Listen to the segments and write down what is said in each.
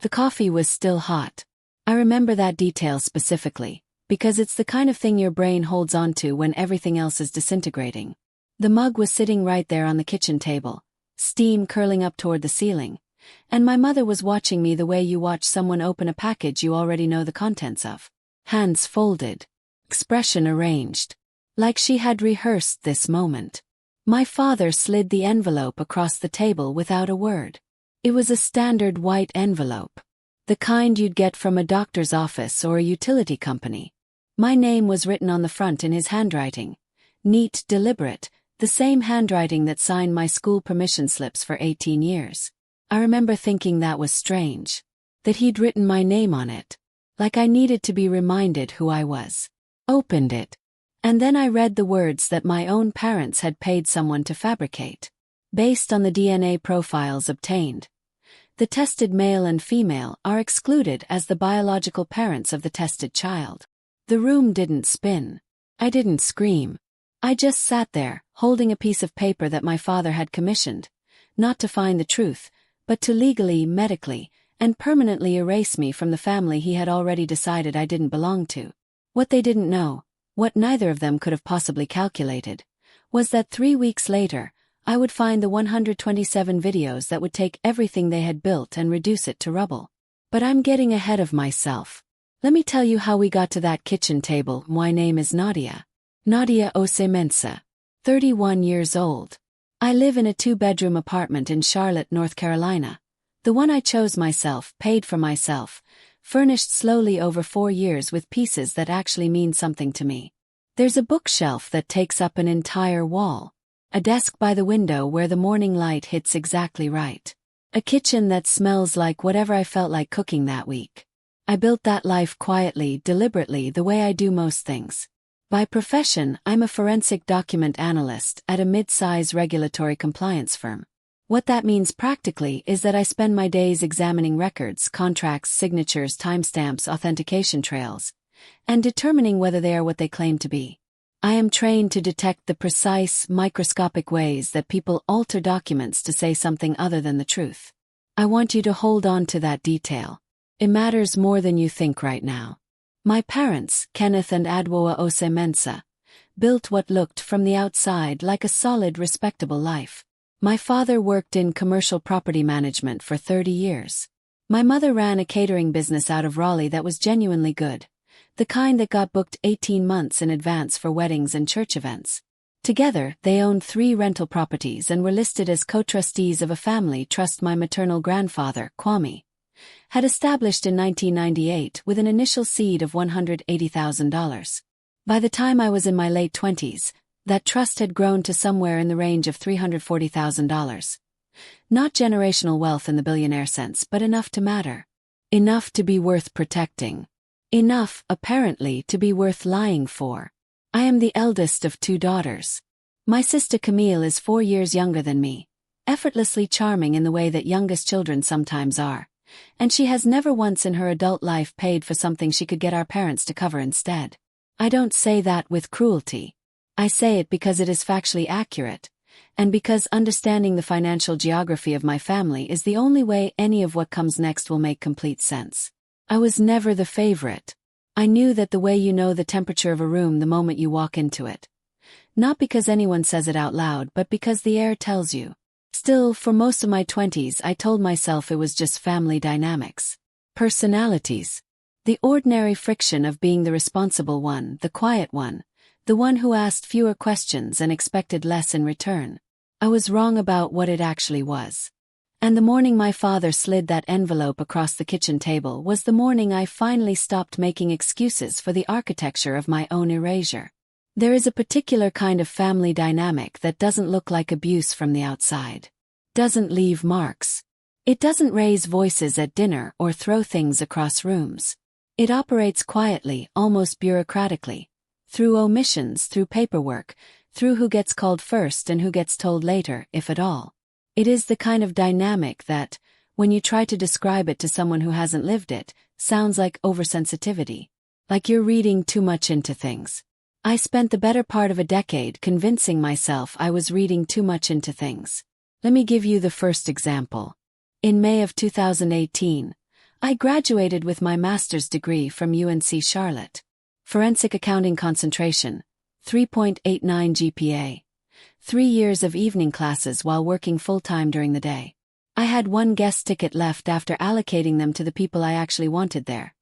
The coffee was still hot. I remember that detail specifically, because it's the kind of thing your brain holds onto when everything else is disintegrating. The mug was sitting right there on the kitchen table, steam curling up toward the ceiling, and my mother was watching me the way you watch someone open a package you already know the contents of. Hands folded, expression arranged, like she had rehearsed this moment. My father slid the envelope across the table without a word. It was a standard white envelope, the kind you'd get from a doctor's office or a utility company. My name was written on the front in his handwriting, neat, deliberate, the same handwriting that signed my school permission slips for 18 years. I remember thinking that was strange, that he'd written my name on it, like I needed to be reminded who I was. Opened it, and then I read the words that my own parents had paid someone to fabricate. Based on the DNA profiles obtained, the tested male and female are excluded as the biological parents of the tested child. The room didn't spin. I didn't scream. I just sat there, holding a piece of paper that my father had commissioned, not to find the truth, but to legally, medically, and permanently erase me from the family he had already decided I didn't belong to. What they didn't know, what neither of them could have possibly calculated, was that 3 weeks later, I would find the 127 videos that would take everything they had built and reduce it to rubble. But I'm getting ahead of myself. Let me tell you how we got to that kitchen table. My name is Nadia. Nadia Osemensa. 31 years old. I live in a 2-bedroom apartment in Charlotte, North Carolina. The one I chose myself, paid for myself, furnished slowly over 4 years with pieces that actually mean something to me. There's a bookshelf that takes up an entire wall. A desk by the window where the morning light hits exactly right. A kitchen that smells like whatever I felt like cooking that week. I built that life quietly, deliberately, the way I do most things. By profession, I'm a forensic document analyst at a mid-size regulatory compliance firm. What that means practically is that I spend my days examining records, contracts, signatures, timestamps, authentication trails, and determining whether they are what they claim to be. I am trained to detect the precise, microscopic ways that people alter documents to say something other than the truth. I want you to hold on to that detail. It matters more than you think right now. My parents, Kenneth and Adwoa Osemensa, built what looked from the outside like a solid, respectable life. My father worked in commercial property management for 30 years. My mother ran a catering business out of Raleigh that was genuinely good. The kind that got booked 18 months in advance for weddings and church events. Together, they owned 3 rental properties and were listed as co-trustees of a family trust my maternal grandfather, Kwame, had established in 1998 with an initial seed of $180,000. By the time I was in my late 20s, that trust had grown to somewhere in the range of $340,000. Not generational wealth in the billionaire sense, but enough to matter. Enough to be worth protecting. Enough, apparently, to be worth lying for. I am the eldest of 2 daughters. My sister Camille is 4 years younger than me, effortlessly charming in the way that youngest children sometimes are, and she has never once in her adult life paid for something she could get our parents to cover instead. I don't say that with cruelty. I say it because it is factually accurate, and because understanding the financial geography of my family is the only way any of what comes next will make complete sense. I was never the favorite. I knew that the way you know the temperature of a room the moment you walk into it. Not because anyone says it out loud, but because the air tells you. Still, for most of my 20s, I told myself it was just family dynamics. Personalities. The ordinary friction of being the responsible one, the quiet one, the one who asked fewer questions and expected less in return. I was wrong about what it actually was. And the morning my father slid that envelope across the kitchen table was the morning I finally stopped making excuses for the architecture of my own erasure. There is a particular kind of family dynamic that doesn't look like abuse from the outside. Doesn't leave marks. It doesn't raise voices at dinner or throw things across rooms. It operates quietly, almost bureaucratically, through omissions, through paperwork, through who gets called first and who gets told later, if at all. It is the kind of dynamic that, when you try to describe it to someone who hasn't lived it, sounds like oversensitivity. Like you're reading too much into things. I spent the better part of a decade convincing myself I was reading too much into things. Let me give you the first example. In May of 2018, I graduated with my master's degree from UNC Charlotte. Forensic accounting concentration, 3.89 GPA. 3 years of evening classes while working full-time during the day. I had one guest ticket left after allocating them to the people I actually wanted there.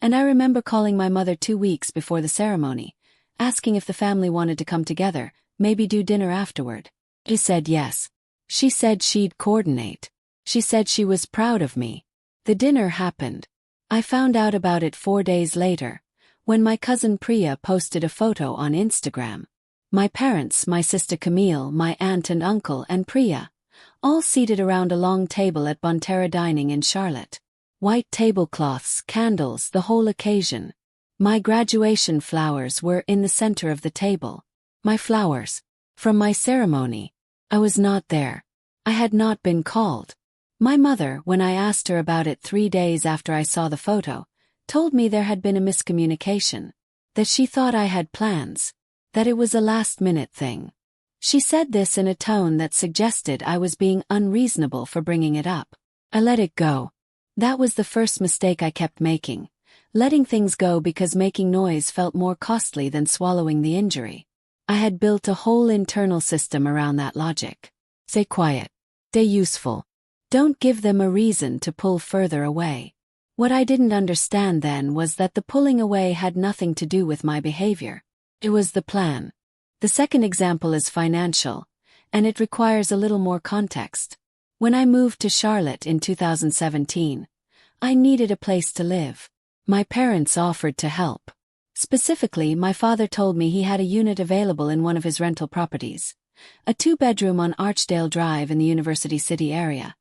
And I remember calling my mother 2 weeks before the ceremony, asking if the family wanted to come together, maybe do dinner afterward. She said yes. She said she'd coordinate. She said she was proud of me. The dinner happened. I found out about it 4 days later, when my cousin Priya posted a photo on Instagram. My parents, my sister Camille, my aunt and uncle, and Priya, all seated around a long table at Bonterra Dining in Charlotte. White tablecloths, candles, the whole occasion. My graduation flowers were in the center of the table. My flowers. From my ceremony. I was not there. I had not been called. My mother, when I asked her about it 3 days after I saw the photo, told me there had been a miscommunication. That she thought I had plans. That it was a last-minute thing. She said this in a tone that suggested I was being unreasonable for bringing it up. I let it go. That was the first mistake I kept making. Letting things go because making noise felt more costly than swallowing the injury. I had built a whole internal system around that logic. Stay quiet. Stay useful. Don't give them a reason to pull further away. What I didn't understand then was that the pulling away had nothing to do with my behavior. It was the plan. The second example is financial, and it requires a little more context. When I moved to Charlotte in 2017, I needed a place to live. My parents offered to help. Specifically, my father told me he had a unit available in one of his rental properties, a 2-bedroom on Archdale Drive in the University City area,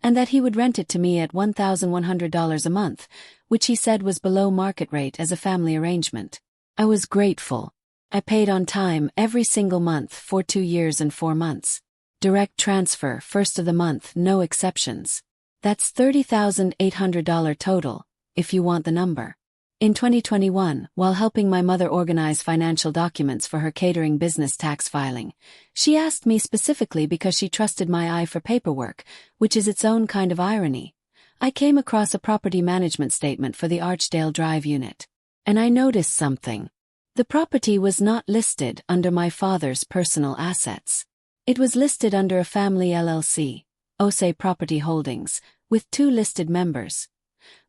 and that he would rent it to me at $1,100 a month, which he said was below market rate as a family arrangement. I was grateful. I paid on time every single month for 2 years and 4 months. Direct transfer, first of the month, no exceptions. That's $30,800 total, if you want the number. In 2021, while helping my mother organize financial documents for her catering business tax filing, she asked me specifically because she trusted my eye for paperwork, which is its own kind of irony. I came across a property management statement for the Archdale Drive unit. And I noticed something. The property was not listed under my father's personal assets. It was listed under a family LLC, Osei Property Holdings, with 2 listed members.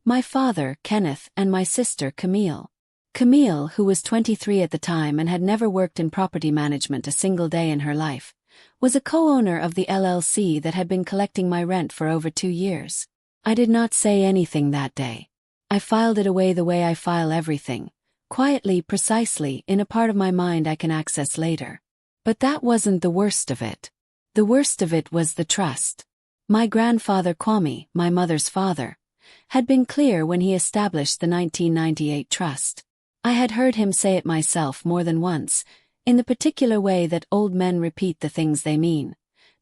My father, Kenneth, and my sister, Camille. Camille, who was 23 at the time and had never worked in property management a single day in her life, was a co-owner of the LLC that had been collecting my rent for over 2 years. I did not say anything that day. I filed it away the way I file everything, quietly, precisely, in a part of my mind I can access later. But that wasn't the worst of it. The worst of it was the trust. My grandfather Kwame, my mother's father, had been clear when he established the 1998 trust. I had heard him say it myself more than once, in the particular way that old men repeat the things they mean.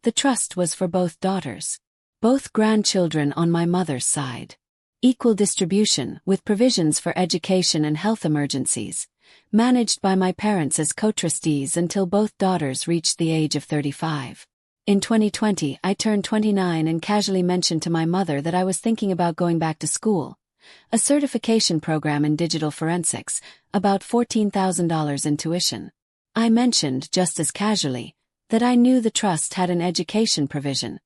The trust was for both daughters. Both grandchildren on my mother's side. Equal distribution, with provisions for education and health emergencies, managed by my parents as co-trustees until both daughters reached the age of 35. In 2020, I turned 29 and casually mentioned to my mother that I was thinking about going back to school, a certification program in digital forensics, about $14,000 in tuition. I mentioned, just as casually, that I knew the trust had an education provision,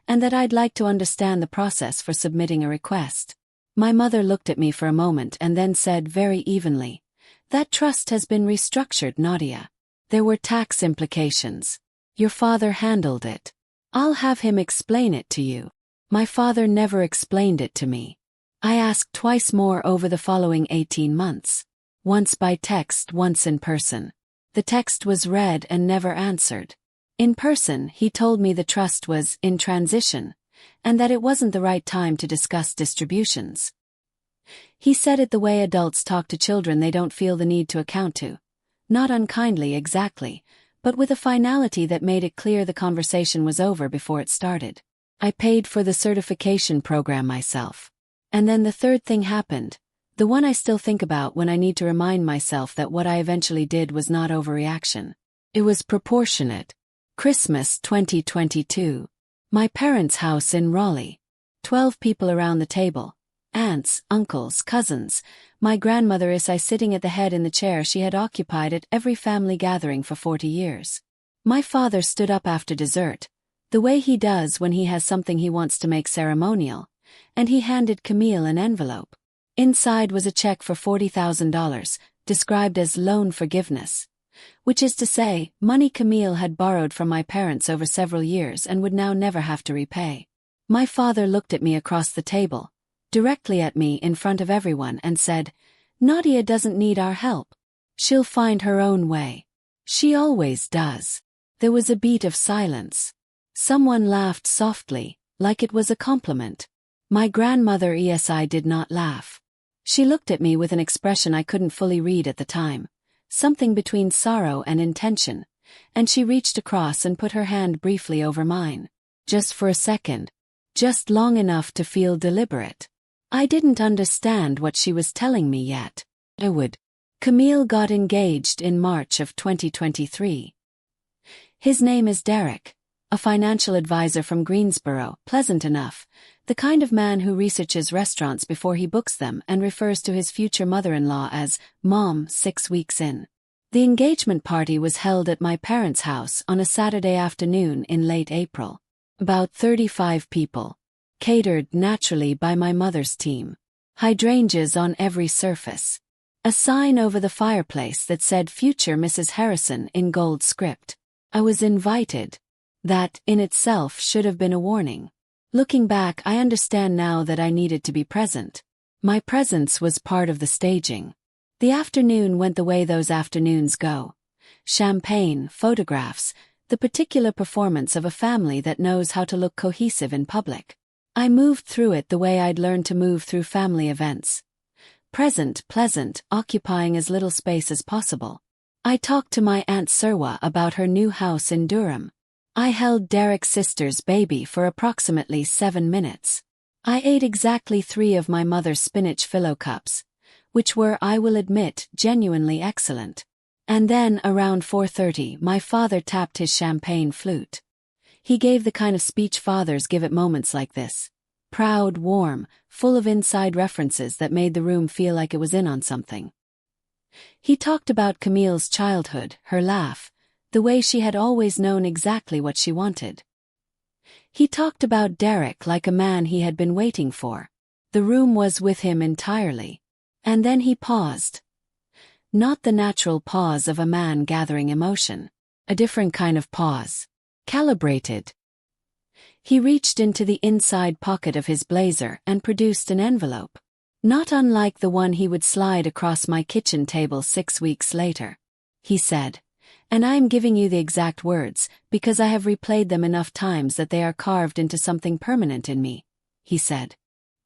and that I'd like to understand the process for submitting a request. My mother looked at me for a moment and then said very evenly, "That trust has been restructured, Nadia. There were tax implications. Your father handled it. I'll have him explain it to you." My father never explained it to me. I asked twice more over the following 18 months. Once by text, once in person. The text was read and never answered. In person, he told me the trust was in transition, and that it wasn't the right time to discuss distributions. He said it the way adults talk to children they don't feel the need to account to. Not unkindly exactly, but with a finality that made it clear the conversation was over before it started. I paid for the certification program myself. And then the third thing happened, the one I still think about when I need to remind myself that what I eventually did was not overreaction. It was proportionate. Christmas 2022. My parents' house in Raleigh. 12 people around the table. Aunts, uncles, cousins, my grandmother is sitting at the head in the chair she had occupied at every family gathering for 40 years. My father stood up after dessert, the way he does when he has something he wants to make ceremonial, and he handed Camille an envelope. Inside was a check for $40,000, described as loan forgiveness, which is to say, money Camille had borrowed from my parents over several years and would now never have to repay. My father looked at me across the table, directly at me in front of everyone, and said, "Nadia doesn't need our help. She'll find her own way. She always does." There was a beat of silence. Someone laughed softly, like it was a compliment. My grandmother ESI did not laugh. She looked at me with an expression I couldn't fully read at the time, something between sorrow and intention, and she reached across and put her hand briefly over mine. Just for a second. Just long enough to feel deliberate. I didn't understand what she was telling me yet. I would. Camille got engaged in March of 2023. His name is Derek, a financial advisor from Greensboro, pleasant enough, the kind of man who researches restaurants before he books them and refers to his future mother-in-law as Mom 6 weeks in. The engagement party was held at my parents' house on a Saturday afternoon in late April. About 35 people. Catered naturally by my mother's team. Hydrangeas on every surface. A sign over the fireplace that said Future Mrs. Harrison in gold script. I was invited. That, in itself, should have been a warning. Looking back, I understand now that I needed to be present. My presence was part of the staging. The afternoon went the way those afternoons go. Champagne, photographs, the particular performance of a family that knows how to look cohesive in public. I moved through it the way I'd learned to move through family events. Present, pleasant, occupying as little space as possible. I talked to my Aunt Serwa about her new house in Durham. I held Derek's sister's baby for approximately 7 minutes. I ate exactly 3 of my mother's spinach phyllo cups, which were, I will admit, genuinely excellent. And then, around 4:30, my father tapped his champagne flute. He gave the kind of speech fathers give at moments like this. Proud, warm, full of inside references that made the room feel like it was in on something. He talked about Camille's childhood, her laugh, the way she had always known exactly what she wanted. He talked about Derek like a man he had been waiting for. The room was with him entirely. And then he paused. Not the natural pause of a man gathering emotion. A different kind of pause. Calibrated. He reached into the inside pocket of his blazer and produced an envelope. Not unlike the one he would slide across my kitchen table 6 weeks later. He said, "And I am giving you the exact words, because I have replayed them enough times that they are carved into something permanent in me," he said.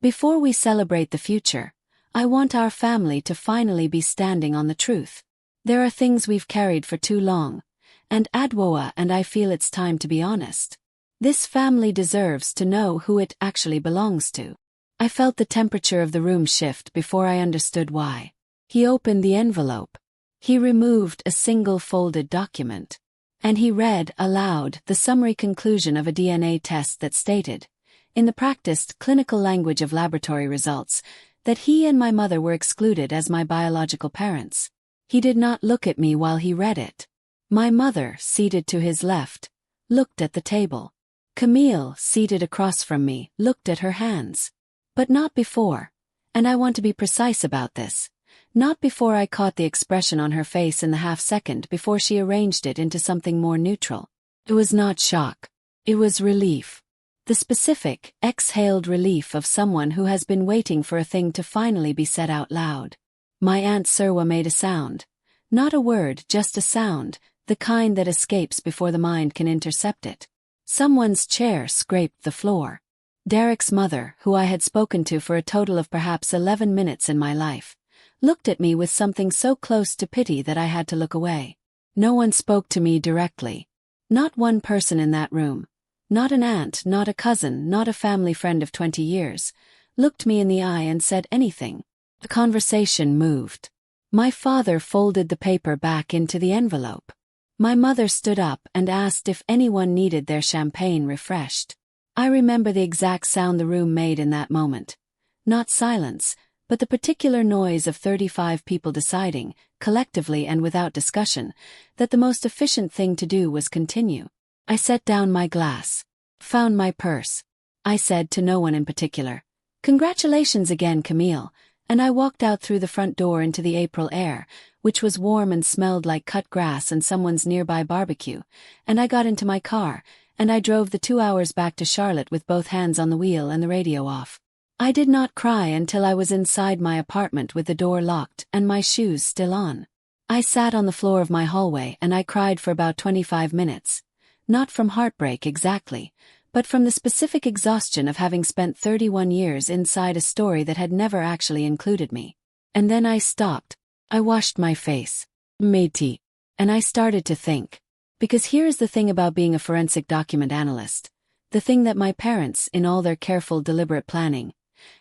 "Before we celebrate the future, I want our family to finally be standing on the truth. There are things we've carried for too long, and Adwoa and I feel it's time to be honest. This family deserves to know who it actually belongs to." I felt the temperature of the room shift before I understood why. He opened the envelope. He removed a single folded document. And he read aloud the summary conclusion of a DNA test that stated, in the practiced clinical language of laboratory results, that he and my mother were excluded as my biological parents. He did not look at me while he read it. My mother, seated to his left, looked at the table. Camille, seated across from me, looked at her hands. But not before, and I want to be precise about this, not before I caught the expression on her face in the half-second before she arranged it into something more neutral. It was not shock. It was relief. The specific, exhaled relief of someone who has been waiting for a thing to finally be said out loud. My Aunt Serwa made a sound. Not a word, just a sound, the kind that escapes before the mind can intercept it. Someone's chair scraped the floor. Derek's mother, who I had spoken to for a total of perhaps 11 minutes in my life, looked at me with something so close to pity that I had to look away. No one spoke to me directly. Not one person in that room. Not an aunt, not a cousin, not a family friend of 20 years, looked me in the eye and said anything. The conversation moved. My father folded the paper back into the envelope. My mother stood up and asked if anyone needed their champagne refreshed. I remember the exact sound the room made in that moment. Not silence, but the particular noise of 35 people deciding, collectively and without discussion, that the most efficient thing to do was continue. I set down my glass. Found my purse. I said to no one in particular, "Congratulations again, Camille," and I walked out through the front door into the April air, which was warm and smelled like cut grass and someone's nearby barbecue, and I got into my car, and I drove the 2 hours back to Charlotte with both hands on the wheel and the radio off. I did not cry until I was inside my apartment with the door locked and my shoes still on. I sat on the floor of my hallway and I cried for about 25 minutes. Not from heartbreak exactly, but from the specific exhaustion of having spent 31 years inside a story that had never actually included me. And then I stopped. I washed my face, made tea, and I started to think. Because here's the thing about being a forensic document analyst. The thing that my parents, in all their careful, deliberate planning,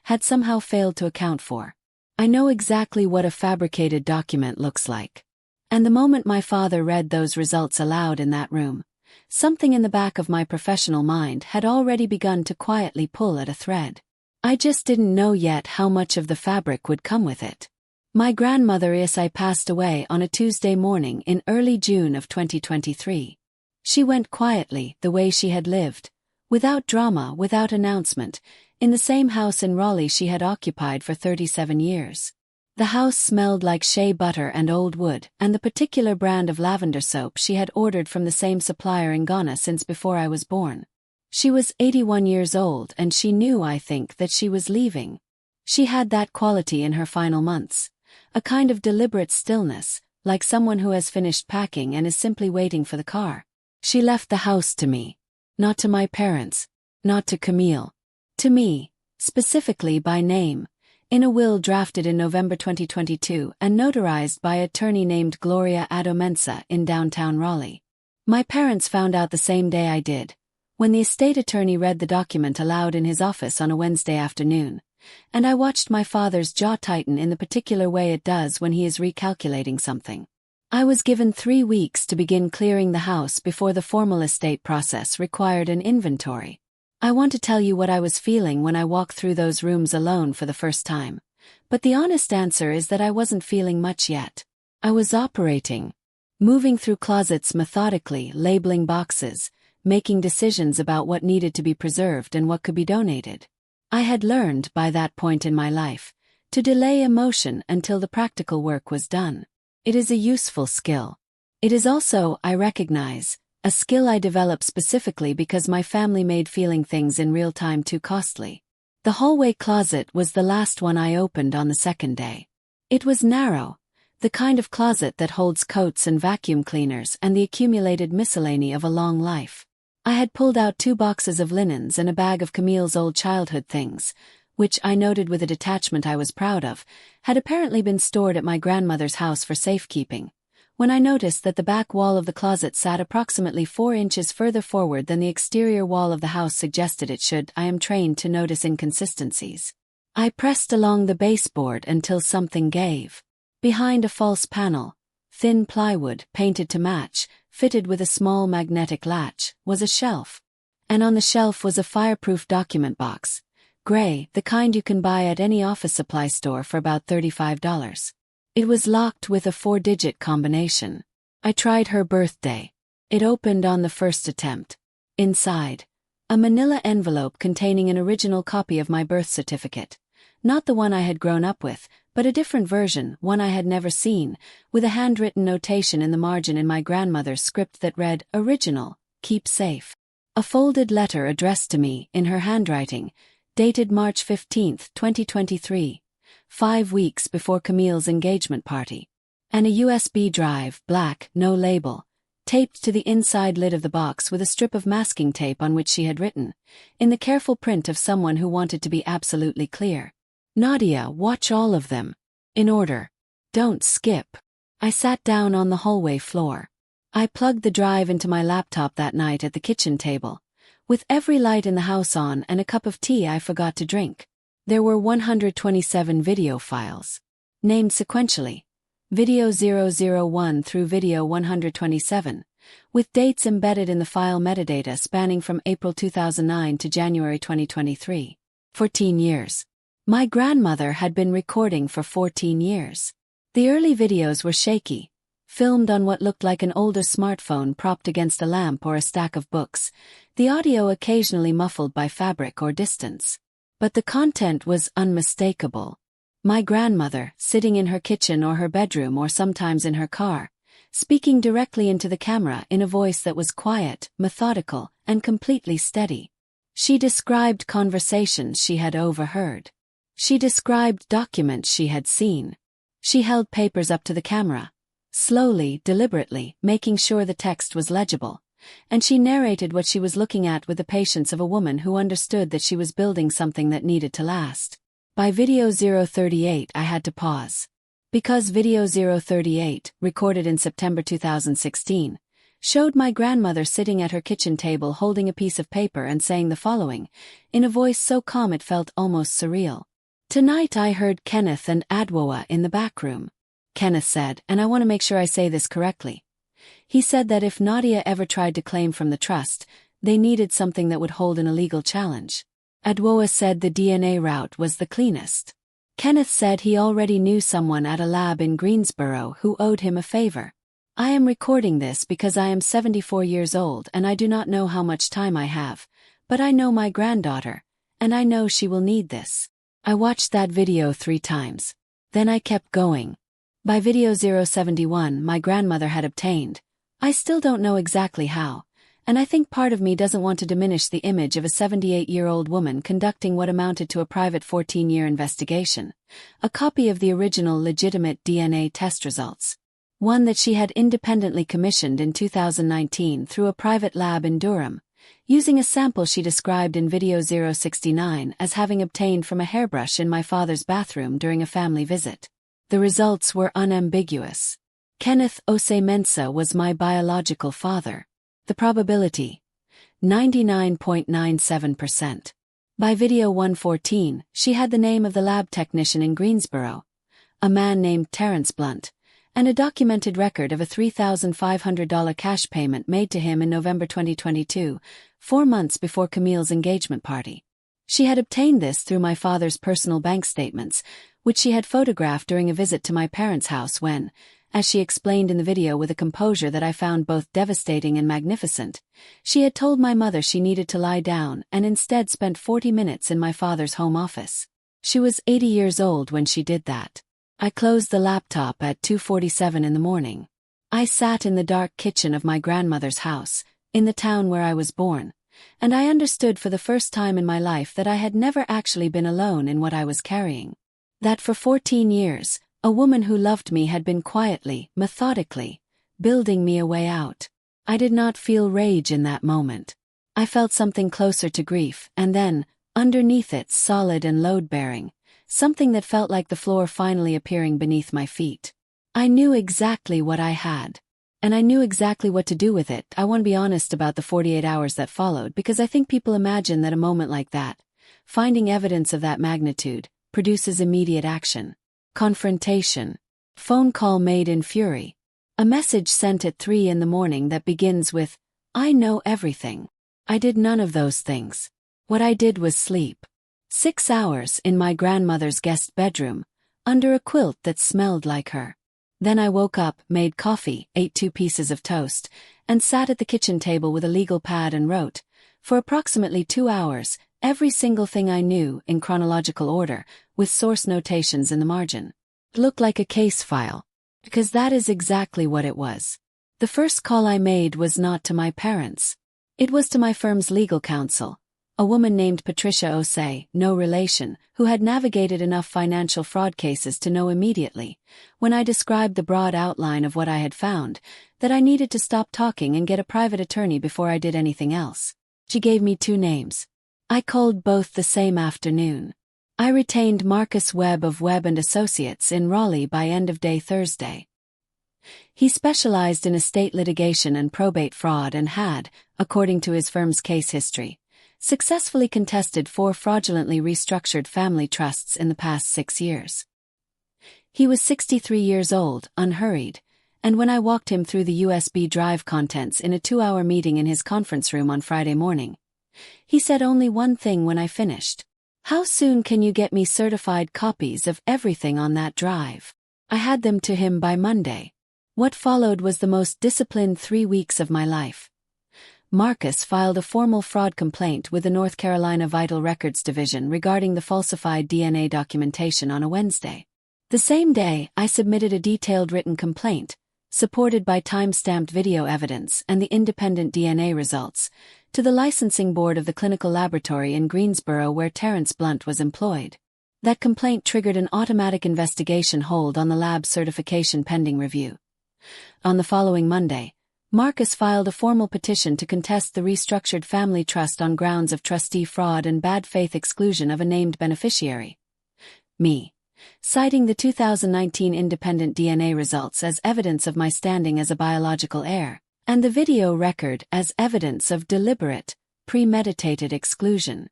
had somehow failed to account for. I know exactly what a fabricated document looks like. And the moment my father read those results aloud in that room, something in the back of my professional mind had already begun to quietly pull at a thread. I just didn't know yet how much of the fabric would come with it. My grandmother Isai passed away on a Tuesday morning in early June of 2023. She went quietly, the way she had lived, without drama, without announcement, in the same house in Raleigh she had occupied for 37 years. The house smelled like shea butter and old wood, and the particular brand of lavender soap she had ordered from the same supplier in Ghana since before I was born. She was 81 years old and she knew, I think, that she was leaving. She had that quality in her final months. A kind of deliberate stillness, like someone who has finished packing and is simply waiting for the car. She left the house to me. Not to my parents. Not to Camille. To me, specifically by name, in a will drafted in November 2022 and notarized by an attorney named Gloria Adomensa in downtown Raleigh. My parents found out the same day I did, when the estate attorney read the document aloud in his office on a Wednesday afternoon, and I watched my father's jaw tighten in the particular way it does when he is recalculating something. I was given 3 weeks to begin clearing the house before the formal estate process required an inventory. I want to tell you what I was feeling when I walked through those rooms alone for the first time, but the honest answer is that I wasn't feeling much yet. I was operating. Moving through closets methodically, labeling boxes, making decisions about what needed to be preserved and what could be donated. I had learned, by that point in my life, to delay emotion until the practical work was done. It is a useful skill. It is also, I recognize, a skill I developed specifically because my family made feeling things in real time too costly. The hallway closet was the last one I opened on the second day. It was narrow, the kind of closet that holds coats and vacuum cleaners and the accumulated miscellany of a long life. I had pulled out 2 boxes of linens and a bag of Camille's old childhood things, which I noted with a detachment I was proud of, had apparently been stored at my grandmother's house for safekeeping, when I noticed that the back wall of the closet sat approximately 4 inches further forward than the exterior wall of the house suggested it should. I am trained to notice inconsistencies. I pressed along the baseboard until something gave. Behind a false panel, thin plywood, painted to match, fitted with a small magnetic latch, was a shelf. And on the shelf was a fireproof document box, gray, the kind you can buy at any office supply store for about $35. It was locked with a 4-digit combination. I tried her birthday. It opened on the first attempt. Inside, a manila envelope containing an original copy of my birth certificate. Not the one I had grown up with, but a different version, one I had never seen, with a handwritten notation in the margin in my grandmother's script that read, "Original, keep safe." A folded letter addressed to me, in her handwriting, dated March 15, 2023, 5 weeks before Camille's engagement party. And a USB drive, black, no label, taped to the inside lid of the box with a strip of masking tape on which she had written, in the careful print of someone who wanted to be absolutely clear. "Nadia, watch all of them. In order. Don't skip." I sat down on the hallway floor. I plugged the drive into my laptop that night at the kitchen table, with every light in the house on and a cup of tea I forgot to drink. There were 127 video files, named sequentially, video 001 through video 127, with dates embedded in the file metadata spanning from April 2009 to January 2023. 14 years. My grandmother had been recording for 14 years. The early videos were shaky, filmed on what looked like an older smartphone propped against a lamp or a stack of books, the audio occasionally muffled by fabric or distance. But the content was unmistakable. My grandmother, sitting in her kitchen or her bedroom or sometimes in her car, speaking directly into the camera in a voice that was quiet, methodical, and completely steady. She described conversations she had overheard. She described documents she had seen. She held papers up to the camera, slowly, deliberately, making sure the text was legible, and she narrated what she was looking at with the patience of a woman who understood that she was building something that needed to last. By video 038 I had to pause. Because video 038, recorded in September 2016, showed my grandmother sitting at her kitchen table holding a piece of paper and saying the following, in a voice so calm it felt almost surreal. Tonight I heard Kenneth and Adwoa in the back room. Kenneth said, and I want to make sure I say this correctly. He said that if Nadia ever tried to claim from the trust, they needed something that would hold an illegal challenge. Adwoa said the DNA route was the cleanest. Kenneth said he already knew someone at a lab in Greensboro who owed him a favor. I am recording this because I am 74 years old and I do not know how much time I have, but I know my granddaughter, and I know she will need this. I watched that video 3 times. Then I kept going. By video 071 my grandmother had obtained. I still don't know exactly how, and I think part of me doesn't want to diminish the image of a 78-year-old woman conducting what amounted to a private 14-year investigation, a copy of the original legitimate DNA test results. One that she had independently commissioned in 2019 through a private lab in Durham, using a sample she described in video 069 as having obtained from a hairbrush in my father's bathroom during a family visit. The results were unambiguous. Kenneth Ose-Mensah was my biological father. The probability: 99.97%. By video 114, she had the name of the lab technician in Greensboro, a man named Terrence Blunt, and a documented record of a $3,500 cash payment made to him in November 2022, 4 months before Camille's engagement party. She had obtained this through my father's personal bank statements, which she had photographed during a visit to my parents' house when, as she explained in the video with a composure that I found both devastating and magnificent, she had told my mother she needed to lie down and instead spent 40 minutes in my father's home office. She was 80 years old when she did that. I closed the laptop at 2:47 in the morning. I sat in the dark kitchen of my grandmother's house, in the town where I was born, and I understood for the first time in my life that I had never actually been alone in what I was carrying. That for 14 years, a woman who loved me had been quietly, methodically, building me a way out. I did not feel rage in that moment. I felt something closer to grief, and then, underneath it, solid and load-bearing, something that felt like the floor finally appearing beneath my feet. I knew exactly what I had. And I knew exactly what to do with it. I want to be honest about the 48 hours that followed because I think people imagine that a moment like that, finding evidence of that magnitude, produces immediate action. Confrontation. Phone call made in fury. A message sent at 3 in the morning that begins with, "I know everything." I did none of those things. What I did was sleep. 6 hours in my grandmother's guest bedroom, under a quilt that smelled like her. Then I woke up, made coffee, ate 2 pieces of toast, and sat at the kitchen table with a legal pad and wrote, for approximately 2 hours, every single thing I knew, in chronological order, with source notations in the margin. It looked like a case file. Because that is exactly what it was. The first call I made was not to my parents. It was to my firm's legal counsel, a woman named Patricia Ose, no relation, who had navigated enough financial fraud cases to know immediately, when I described the broad outline of what I had found, that I needed to stop talking and get a private attorney before I did anything else. She gave me 2 names. I called both the same afternoon. I retained Marcus Webb of Webb & Associates in Raleigh by end of day Thursday. He specialized in estate litigation and probate fraud and had, according to his firm's case history, successfully contested 4 fraudulently restructured family trusts in the past 6 years. He was 63 years old, unhurried, and when I walked him through the USB drive contents in a 2-hour meeting in his conference room on Friday morning, he said only one thing when I finished. How soon can you get me certified copies of everything on that drive? I had them to him by Monday. What followed was the most disciplined 3 weeks of my life. Marcus filed a formal fraud complaint with the North Carolina Vital Records Division regarding the falsified DNA documentation on a Wednesday. The same day, I submitted a detailed written complaint, supported by time-stamped video evidence and the independent DNA results, to the licensing board of the clinical laboratory in Greensboro where Terrence Blunt was employed. That complaint triggered an automatic investigation hold on the lab's certification pending review. On the following Monday, Marcus filed a formal petition to contest the restructured family trust on grounds of trustee fraud and bad faith exclusion of a named beneficiary. Me. Citing the 2019 independent DNA results as evidence of my standing as a biological heir, and the video record as evidence of deliberate, premeditated exclusion.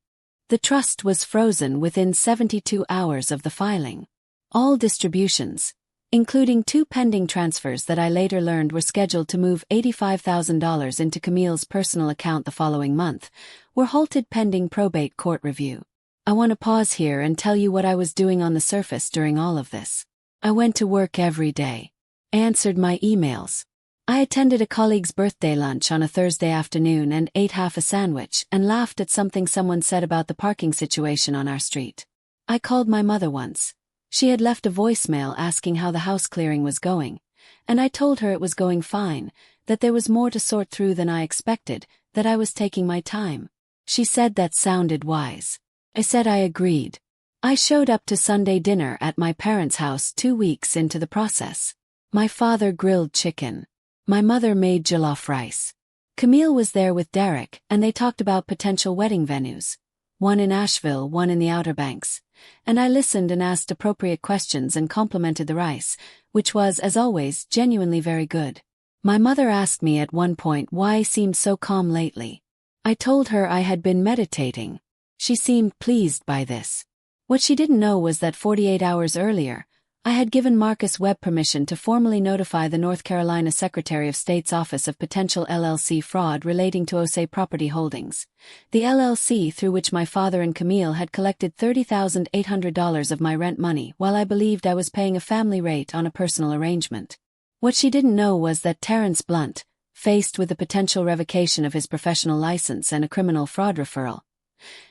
The trust was frozen within 72 hours of the filing. All distributions, including 2 pending transfers that I later learned were scheduled to move $85,000 into Camille's personal account the following month, were halted pending probate court review. I want to pause here and tell you what I was doing on the surface during all of this. I went to work every day. I answered my emails. I attended a colleague's birthday lunch on a Thursday afternoon and ate half a sandwich and laughed at something someone said about the parking situation on our street. I called my mother once. She had left a voicemail asking how the house clearing was going, and I told her it was going fine, that there was more to sort through than I expected, that I was taking my time. She said that sounded wise. I said I agreed. I showed up to Sunday dinner at my parents' house 2 weeks into the process. My father grilled chicken. My mother made jollof rice. Camille was there with Derek, and they talked about potential wedding venues. One in Asheville, one in the Outer Banks. And I listened and asked appropriate questions and complimented the rice, which was, as always, genuinely very good. My mother asked me at one point why I seemed so calm lately. I told her I had been meditating. She seemed pleased by this. What she didn't know was that 48 hours earlier, I had given Marcus Webb permission to formally notify the North Carolina Secretary of State's Office of potential LLC fraud relating to Osei Property Holdings, the LLC through which my father and Camille had collected $30,800 of my rent money while I believed I was paying a family rate on a personal arrangement. What she didn't know was that Terrence Blunt, faced with the potential revocation of his professional license and a criminal fraud referral,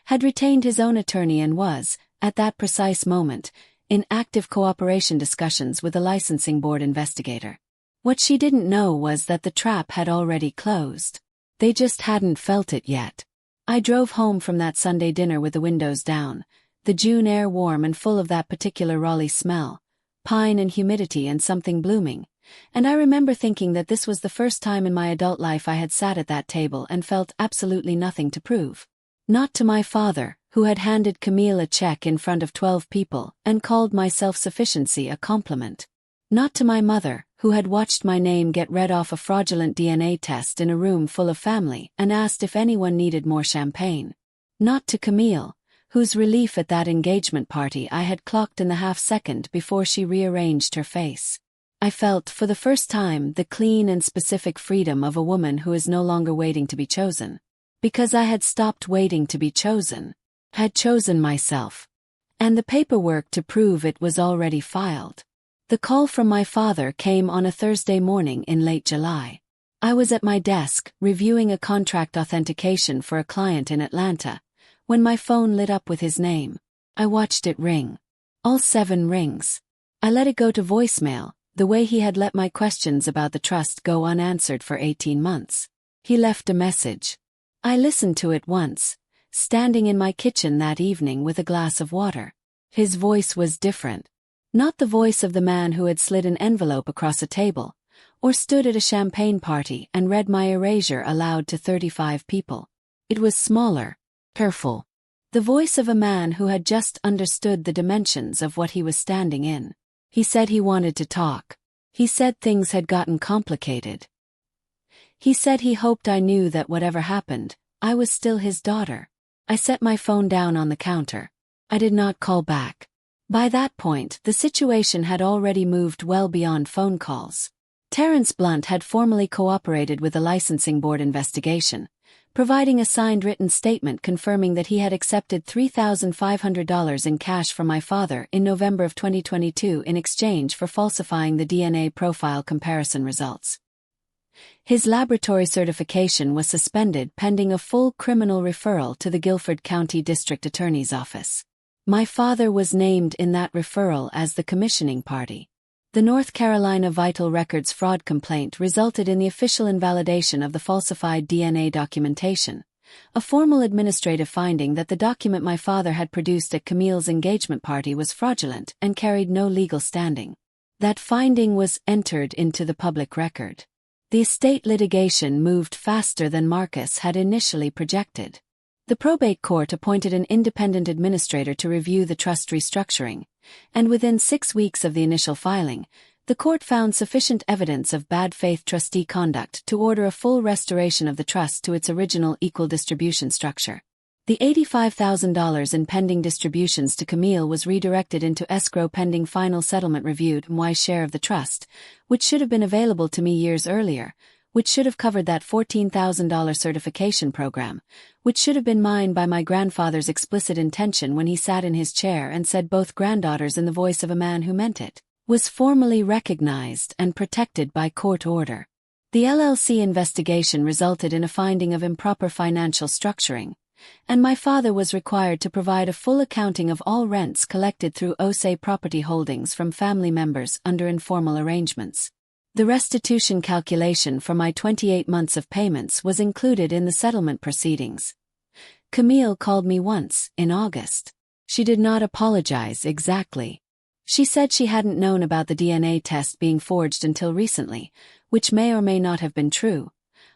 had retained his own attorney and was, at that precise moment, in active cooperation discussions with a licensing board investigator. What she didn't know was that the trap had already closed. They just hadn't felt it yet. I drove home from that Sunday dinner with the windows down, the June air warm and full of that particular Raleigh smell, pine and humidity and something blooming, and I remember thinking that this was the first time in my adult life I had sat at that table and felt absolutely nothing to prove. Not to my father, who had handed Camille a check in front of 12 people and called my self-sufficiency a compliment. Not to my mother, who had watched my name get read off a fraudulent DNA test in a room full of family and asked if anyone needed more champagne. Not to Camille, whose relief at that engagement party I had clocked in the half-second before she rearranged her face. I felt, for the first time, the clean and specific freedom of a woman who is no longer waiting to be chosen. Because I had stopped waiting to be chosen. Had chosen myself. And the paperwork to prove it was already filed. The call from my father came on a Thursday morning in late July. I was at my desk, reviewing a contract authentication for a client in Atlanta, when my phone lit up with his name. I watched it ring. All 7 rings. I let it go to voicemail, the way he had let my questions about the trust go unanswered for 18 months. He left a message. I listened to it once, standing in my kitchen that evening with a glass of water. His voice was different. Not the voice of the man who had slid an envelope across a table, or stood at a champagne party and read my erasure aloud to 35 people. It was smaller, careful. The voice of a man who had just understood the dimensions of what he was standing in. He said he wanted to talk. He said things had gotten complicated. He said he hoped I knew that whatever happened, I was still his daughter. I set my phone down on the counter. I did not call back. By that point, the situation had already moved well beyond phone calls. Terrence Blunt had formally cooperated with the licensing board investigation, providing a signed written statement confirming that he had accepted $3,500 in cash from my father in November of 2022 in exchange for falsifying the DNA profile comparison results. His laboratory certification was suspended pending a full criminal referral to the Guilford County District Attorney's Office. My father was named in that referral as the commissioning party. The North Carolina Vital Records fraud complaint resulted in the official invalidation of the falsified DNA documentation, a formal administrative finding that the document my father had produced at Camille's engagement party was fraudulent and carried no legal standing. That finding was entered into the public record. The estate litigation moved faster than Marcus had initially projected. The probate court appointed an independent administrator to review the trust restructuring, and within 6 weeks of the initial filing, the court found sufficient evidence of bad faith trustee conduct to order a full restoration of the trust to its original equal distribution structure. The $85,000 in pending distributions to Camille was redirected into escrow pending final settlement reviewed my share of the trust, which should have been available to me years earlier, which should have covered that $14,000 certification program, which should have been mine by my grandfather's explicit intention when he sat in his chair and said both granddaughters in the voice of a man who meant it, was formally recognized and protected by court order. The LLC investigation resulted in a finding of improper financial structuring, and my father was required to provide a full accounting of all rents collected through OSE property holdings from family members under informal arrangements. The restitution calculation for my 28 months of payments was included in the settlement proceedings. Camille called me once, in August. She did not apologize exactly. She said she hadn't known about the DNA test being forged until recently, which may or may not have been true.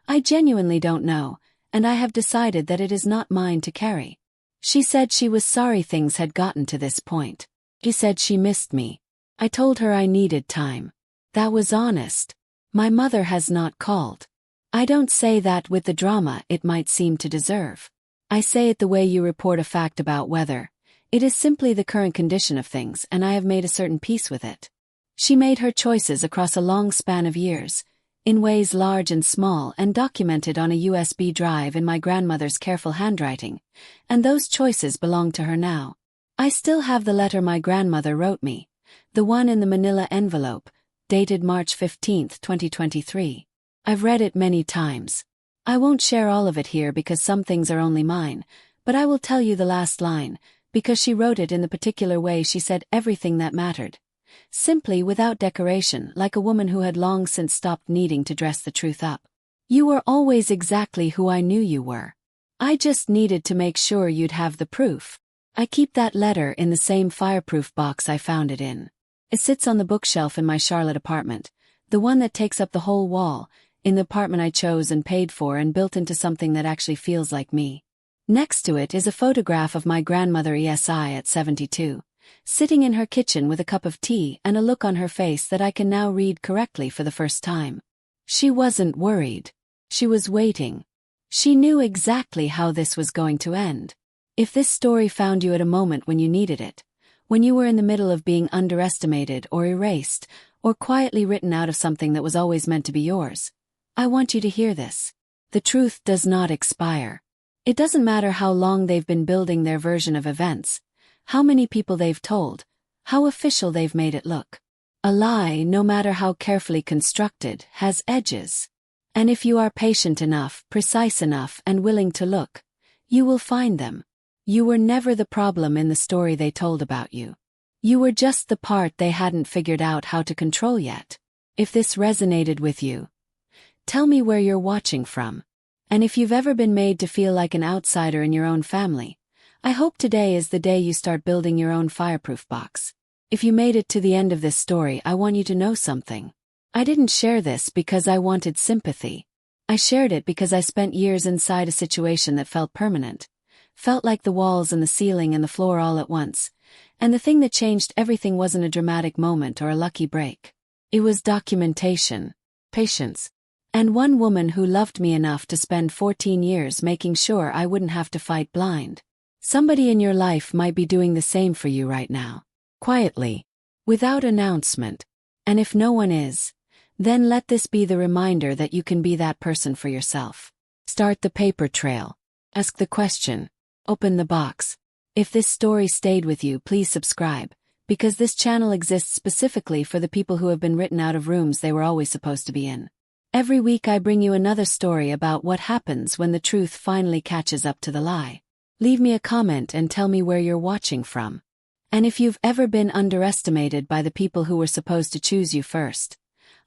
I genuinely don't know, and I have decided that it is not mine to carry. She said she was sorry things had gotten to this point. She said she missed me. I told her I needed time. That was honest. My mother has not called. I don't say that with the drama it might seem to deserve. I say it the way you report a fact about weather. It is simply the current condition of things, and I have made a certain peace with it. She made her choices across a long span of years, in ways large and small, and documented on a USB drive in my grandmother's careful handwriting, and those choices belong to her now. I still have the letter my grandmother wrote me, the one in the manila envelope, dated March 15, 2023. I've read it many times. I won't share all of it here because some things are only mine, but I will tell you the last line, because she wrote it in the particular way she said everything that mattered. Simply without decoration, like a woman who had long since stopped needing to dress the truth up. You were always exactly who I knew you were. I just needed to make sure you'd have the proof. I keep that letter in the same fireproof box I found it in. It sits on the bookshelf in my Charlotte apartment, the one that takes up the whole wall, in the apartment I chose and paid for and built into something that actually feels like me. Next to it is a photograph of my grandmother ESI at 72, sitting in her kitchen with a cup of tea and a look on her face that I can now read correctly for the first time. She wasn't worried. She was waiting. She knew exactly how this was going to end. If this story found you at a moment when you needed it, when you were in the middle of being underestimated or erased, or quietly written out of something that was always meant to be yours, I want you to hear this. The truth does not expire. It doesn't matter how long they've been building their version of events, how many people they've told, how official they've made it look. A lie, no matter how carefully constructed, has edges. And if you are patient enough, precise enough, and willing to look, you will find them. You were never the problem in the story they told about you. You were just the part they hadn't figured out how to control yet. If this resonated with you, tell me where you're watching from. And if you've ever been made to feel like an outsider in your own family, I hope today is the day you start building your own fireproof box. If you made it to the end of this story, I want you to know something. I didn't share this because I wanted sympathy. I shared it because I spent years inside a situation that felt permanent. Felt like the walls and the ceiling and the floor all at once, and the thing that changed everything wasn't a dramatic moment or a lucky break. It was documentation, patience, and one woman who loved me enough to spend 14 years making sure I wouldn't have to fight blind. Somebody in your life might be doing the same for you right now, quietly, without announcement, and if no one is, then let this be the reminder that you can be that person for yourself. Start the paper trail. Ask the question. Open the box. If this story stayed with you, please subscribe, because this channel exists specifically for the people who have been written out of rooms they were always supposed to be in. Every week I bring you another story about what happens when the truth finally catches up to the lie. Leave me a comment and tell me where you're watching from. And if you've ever been underestimated by the people who were supposed to choose you first,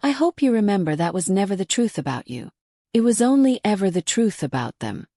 I hope you remember that was never the truth about you. It was only ever the truth about them.